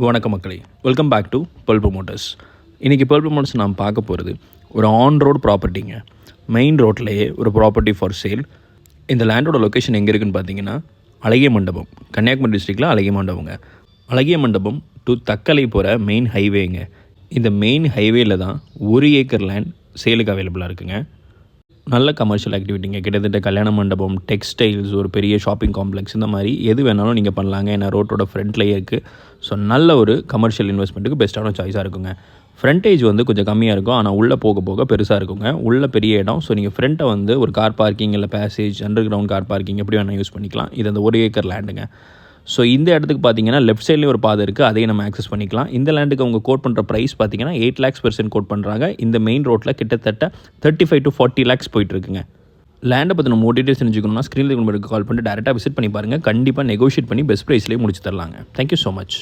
வணக்கம் மக்களே, welcome back to Pearl Promoters. இன்றைக்கி Pearl Promoters நாம் பார்க்க போகிறது ஒரு ஆன் ரோட் ப்ராப்பர்ட்டிங்க. மெயின் ரோட்லேயே ஒரு ப்ராப்பர்ட்டி ஃபார் சேல். இந்த லேண்டோட லொக்கேஷன் எங்கே இருக்குதுன்னு பார்த்தீங்கன்னா அழகிய மண்டபம், கன்னியாகுமரி டிஸ்ட்ரிக்டில் அழகிய மண்டபங்க. அழகிய மண்டபம் டு தக்கலை போகிற மெயின் ஹைவேங்க. இந்த மெயின் ஹைவேயில் தான் 1 ஏக்கர் லேண்ட் சேலுக்கு அவைலபிளாக இருக்குங்க. நல்ல கமர்ஷியல் ஆக்டிவிட்டிங்க. கிட்டத்தட்ட கல்யாண மண்டபம், டெக்ஸ்டைல்ஸ், ஒரு பெரிய ஷாப்பிங் காம்ப்ளெக்ஸ், இந்த மாதிரி எது வேணாலும் நீங்கள் பண்ணலாங்க. ஏன்னா ரோட்டோட ஃப்ரண்ட்லேயே இருக்குது. ஸோ நல்ல ஒரு கமர்ஷியல் இன்வெஸ்ட்மெண்ட்டுக்கு பெஸ்ட்டான சாய்ஸாக இருக்குங்க. ஃப்ரண்ட்டேஜ் கொஞ்சம் கம்மியாக இருக்கும், ஆனால் உள்ளே போக போக பெருசாக இருக்குங்க. உள்ளே பெரிய இடம். ஸோ நீங்கள் ஃப்ரண்ட்டை ஒரு கார் பார்க்கிங் இல்லை passage, under ground car parking எப்படி வேணால் யூஸ் பண்ணிக்கலாம். இது அந்த 1 ஏக்கர் லேண்டுங்க. ஸோ இந்த இடத்துக்கு பார்த்தீங்கன்னா லெஃப்ட் சைட்லேயும் ஒரு பாதை இருக்குது, அதையும் நம்ம ஆக்சஸ் பண்ணிக்கலாம். இந்த லேண்டுக்கு அவங்க கோட் பண்ணுற ப்ரைஸ் பார்த்தீங்கன்னா 8 lakhs கோட் பண்ணுறாங்க. இந்த மெயின் ரோட்டில் கிட்டத்தட்ட 35 to 40 lakhs போயிட்டுருக்குங்க. லேண்டை பற்றின மோர் டீட்டெயில்ஸ் தெரிஞ்சுக்கணும்னா ஸ்க்ரீனில் கால் பண்ணிட்டு டேரெக்டாக விசிட் பண்ணி பாருங்கள். கண்டிப்பாக நெகோஷியேட் பண்ணி பெஸ்ட் ப்ரைஸ்லேயே முடிச்சு தரலாங்க. Thank you so much.